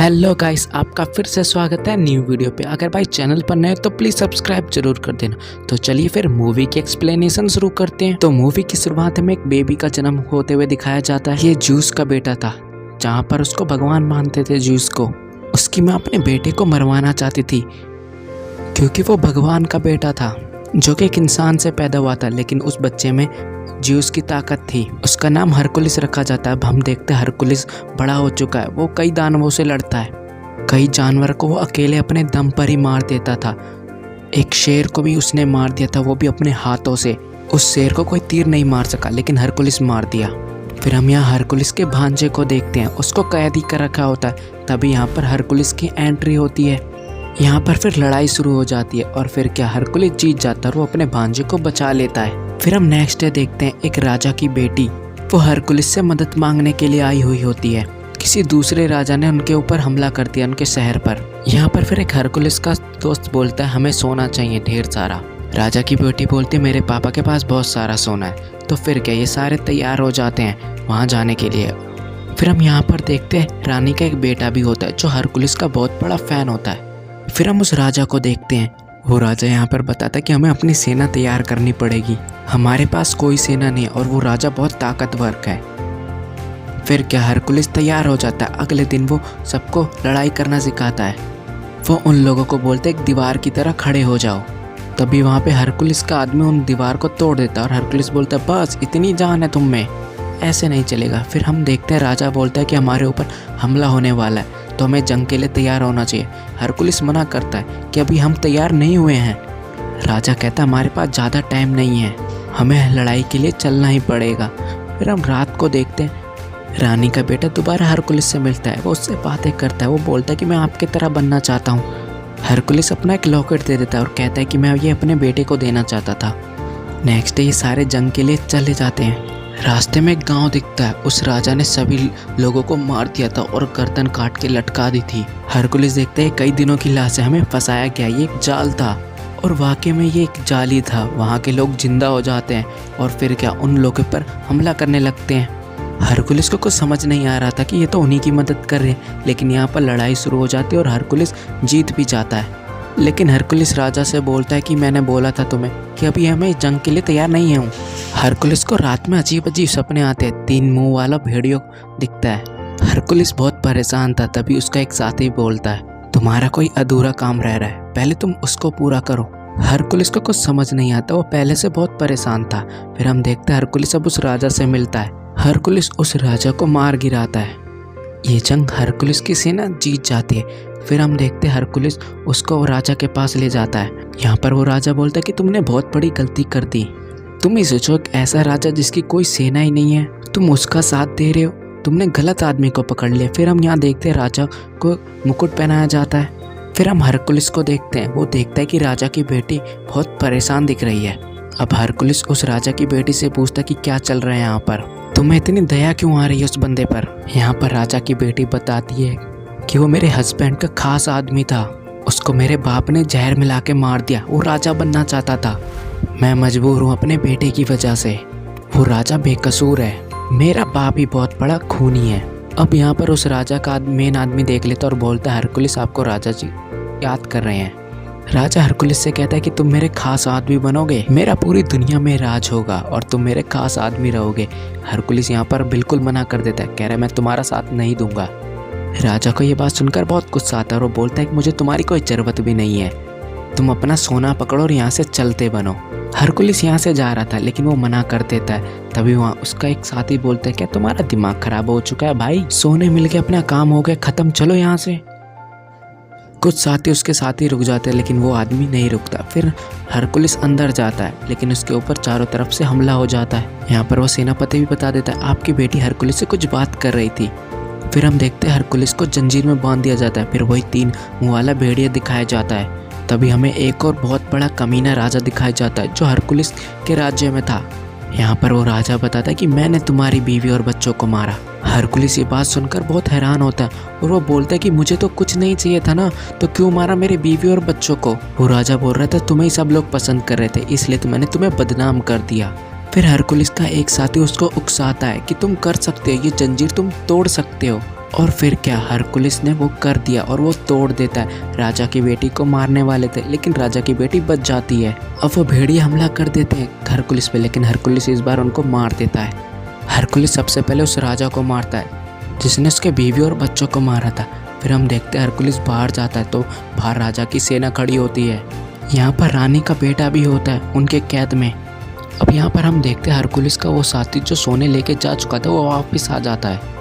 Hello guys, आपका फिर से स्वागत है न्यू वीडियो पे। अगर भाई चैनल पर नए तो प्लीज सब्सक्राइब जरूर कर देना। तो चलिए फिर मूवी की एक्सप्लेनेशन शुरू करते हैं। तो मूवी की शुरुआत में एक बेबी का जन्म होते हुए दिखाया जाता है। ये ज्यूस का बेटा था, जहाँ पर उसको भगवान मानते थे ज्यूस को। उसकी माँ अपने बेटे को मरवाना चाहती थी क्योंकि वो भगवान का बेटा था जो कि एक इंसान से पैदा हुआ था, लेकिन उस बच्चे में ज्यूस की ताकत थी। उसका नाम हरकुलिस रखा जाता है। अब हम देखते हैं हरकुलिस बड़ा हो चुका है। वो कई दानवों से लड़ता है। कई जानवर को वो अकेले अपने दम पर ही मार देता था। एक शेर को भी उसने मार दिया था, वो भी अपने हाथों से। उस शेर को कोई तीर नहीं मार सका, लेकिन हरकुलिस मार दिया। फिर हम यहाँ हरकुलिस के भांजे को देखते हैं। उसको कैद ही कर रखा होता है। तभी यहाँ पर हरकुलिस की एंट्री होती है। यहाँ पर फिर लड़ाई शुरू हो जाती है और फिर क्या, हरकुलिस जीत जाता है और वो अपने भांजे को बचा लेता है। फिर हम नेक्स्ट डे देखते हैं एक राजा की बेटी, वो हरकुलिस से मदद मांगने के लिए आई हुई होती है। किसी दूसरे राजा ने उनके ऊपर हमला कर दिया, उनके शहर पर। यहाँ पर फिर एक हरकुलिस का दोस्त बोलता है हमें सोना चाहिए ढेर सारा। राजा की बेटी बोलती है मेरे पापा के पास बहुत सारा सोना है। तो फिर क्या, ये सारे तैयार हो जाते हैं वहाँ जाने के लिए। फिर हम यहाँ पर देखते हैं रानी का एक बेटा भी होता है जो हरकुलिस का बहुत बड़ा फैन होता है। फिर हम उस राजा को देखते हैं। वो राजा यहाँ पर बताता है कि हमें अपनी सेना तैयार करनी पड़ेगी, हमारे पास कोई सेना नहीं है। और वो राजा बहुत ताकतवर है। फिर क्या, हरकुलिस तैयार हो जाता है। अगले दिन वो सबको लड़ाई करना सिखाता है। वो उन लोगों को बोलते एक दीवार की तरह खड़े हो जाओ। तभी वहाँ पे हरकुलिस का आदमी उन दीवार को तोड़ देता है और हरकुलिस बोलता है बस इतनी जान है तुम में, ऐसे नहीं चलेगा। फिर हम देखते हैं राजा बोलता है कि हमारे ऊपर हमला होने वाला है तो हमें जंग के लिए तैयार होना चाहिए। हरकुलिस मना करता है कि अभी हम तैयार नहीं हुए हैं। राजा कहता है हमारे पास ज़्यादा टाइम नहीं है, हमें लड़ाई के लिए चलना ही पड़ेगा। फिर हम रात को देखते हैं रानी का बेटा दोबारा हरकुलिस से मिलता है। वो उससे बातें करता है। वो बोलता है कि मैं आपकी तरह बनना चाहता हूँ। हरकुलिस अपना एक लॉकेट दे देता है और कहता है कि मैं ये अपने बेटे को देना चाहता था। नेक्स्ट डे ये सारे जंग के लिए चले जाते हैं। रास्ते में एक गांव दिखता है। उस राजा ने सभी लोगों को मार दिया था और गर्दन काट के लटका दी थी। हरकुलिस देखते हैं कई दिनों की लाश है, हमें फंसाया गया, ये एक जाल था। और वाकई में ये एक जाल ही था। वहाँ के लोग जिंदा हो जाते हैं और फिर क्या, उन लोगों पर हमला करने लगते हैं। हरकुलिस को कुछ समझ नहीं आ रहा था कि ये तो उन्हीं की मदद कर रहे हैं, लेकिन यहाँ पर लड़ाई शुरू हो जाती है और हरकुलिस जीत भी जाता है। लेकिन हरकुलिस राजा से बोलता है कि मैंने बोला था तुम्हें कि अभी हमें जंग के लिए तैयार नहीं हूँ। हरकुलिस को रात में अजीब अजीब सपने आते हैं। 3 मुंह वाला भेड़ियों दिखता है। हरकुलिस बहुत परेशान था। तभी उसका एक साथी बोलता है तुम्हारा कोई अधूरा काम रह रहा है, पहले तुम उसको पूरा करो। हरकुलिस को कुछ समझ नहीं आता, वो पहले से बहुत परेशान था। फिर हम देखते हैं हरकुलिस अब उस राजा से मिलता है। हरकुलिस उस राजा को मार गिराता है। ये जंग हरकुलिस की सेना जीत जाती है। फिर हम देखते हैं हरकुलिस उसको राजा के पास ले जाता है। यहाँ पर वो राजा बोलता है कि तुमने बहुत बड़ी गलती कर दी। तुम ही सोचो, एक ऐसा राजा जिसकी कोई सेना ही नहीं है, तुम उसका साथ दे रहे हो, तुमने गलत आदमी को पकड़ लिया। फिर हम यहाँ देखते हैं राजा को मुकुट पहनाया जाता है। फिर हम हरकुलिस को देखते हैं। वो देखता है कि राजा की बेटी बहुत परेशान दिख रही है। अब हरकुलिस उस राजा की बेटी से पूछता है कि क्या चल रहा है यहाँ पर, तुम्हें इतनी दया क्यों आ रही है उस बंदे पर। यहाँ पर राजा की बेटी बताती है कि वो मेरे हस्बैंड का खास आदमी था, उसको मेरे बाप ने जहर मिला के मार दिया। वो राजा बनना चाहता था, मैं मजबूर हूँ अपने बेटे की वजह से। वो राजा बेकसूर है, मेरा बाप ही बहुत बड़ा खूनी है। अब यहाँ पर उस राजा का मेन आदमी देख लेता और बोलता है हरकुलिस आपको राजा जी याद कर रहे हैं। राजा हरकुलिस से कहता है कि तुम मेरे खास आदमी बनोगे, मेरा पूरी दुनिया में राज होगा और तुम मेरे खास आदमी रहोगे। हरकुलिस यहाँ पर बिल्कुल मना कर देता है, कह रहा है मैं तुम्हारा साथ नहीं दूंगा। राजा को ये बात सुनकर बहुत गुस्सा आता है और वो बोलता है कि मुझे तुम्हारी कोई जरूरत भी नहीं है, तुम अपना सोना पकड़ो और यहाँ से चलते बनो। हरकुलिस यहाँ से जा रहा था लेकिन वो मना कर देता है। तभी वहाँ उसका एक साथी बोलता है क्या तुम्हारा दिमाग खराब हो चुका है भाई, सोने मिल के अपना काम हो गया खत्म, चलो यहाँ से। कुछ साथी उसके साथ ही रुक जाते हैं लेकिन वो आदमी नहीं रुकता। फिर हरकुलिस अंदर जाता है लेकिन उसके ऊपर चारों तरफ से हमला हो जाता है। यहाँ पर वो सेनापति भी बता देता है आपकी बेटी हरकुलिस से कुछ बात कर रही थी। फिर हम देखते हैं हरकुलिस को जंजीर में बांध दिया जाता है। फिर वही 3 मुंह वाला भेड़िया दिखाया जाता है। तभी हमें एक और बहुत बड़ा कमीना राजा दिखाया जाता है जो हरकुलिस के राज्य में था। यहाँ पर वो राजा बताता है कि मैंने तुम्हारी बीवी और बच्चों को मारा। हरकुलिस ये बात सुनकर बहुत हैरान होता है और वो बोलता है कि मुझे तो कुछ नहीं चाहिए था ना, तो क्यों मारा मेरी बीवी और बच्चों को। वो राजा बोल रहा था तुम्हें सब लोग पसंद कर रहे थे इसलिए तो मैंने तुम्हें बदनाम कर दिया। फिर हरकुलिस का एक साथी उसको उकसाता है कि तुम कर सकते हो, ये जंजीर तुम तोड़ सकते हो। और फिर क्या, हरकुलिस ने वो कर दिया और वो तोड़ देता है। राजा की बेटी को मारने वाले थे लेकिन राजा की बेटी बच जाती है। अब वो भेड़िए हमला कर देते हैं हरकुलिस पे, लेकिन हरकुलिस इस बार उनको मार देता है। हरकुलिस सबसे पहले उस राजा को मारता है जिसने उसके बीवी और बच्चों को मारा था। फिर हम देखते हैं हरकुलिस बाहर जाता है तो बाहर राजा की सेना खड़ी होती है। यहाँ पर रानी का बेटा भी होता है उनके कैद में। अब यहाँ पर हम देखते हैं हरकुलिस का वो साथी जो सोने लेके जा चुका था वो वापस आ जाता है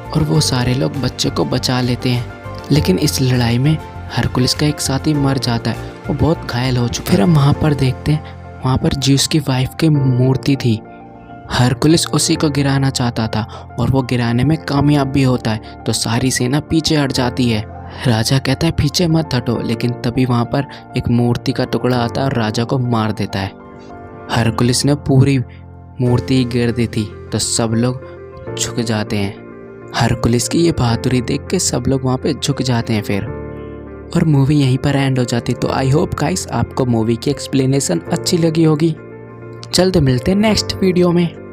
और वो सारे लोग बच्चे को बचा लेते हैं। लेकिन इस लड़ाई में हरकुलिस का एक साथी मर जाता है, वो बहुत घायल हो चुका है। फिर हम वहाँ पर देखते हैं, वहाँ पर ज्यूस की वाइफ की मूर्ति थी। हरकुलिस उसी को गिराना चाहता था और वो गिराने में कामयाब भी होता है तो सारी सेना पीछे हट जाती है। राजा कहता है पीछे मत हटो, लेकिन तभी वहाँ पर एक मूर्ति का टुकड़ा आता है और राजा को मार देता है। हरकुलिस ने पूरी मूर्ति गिर दी थी तो सब लोग झुक जाते हैं। हरकुलिस की ये बहादुरी देख के सब लोग वहाँ पे झुक जाते हैं फिर, और मूवी यहीं पर एंड हो जाती। तो आई होप गाइस आपको मूवी की एक्सप्लेनेशन अच्छी लगी होगी। जल्द मिलते हैं नेक्स्ट वीडियो में।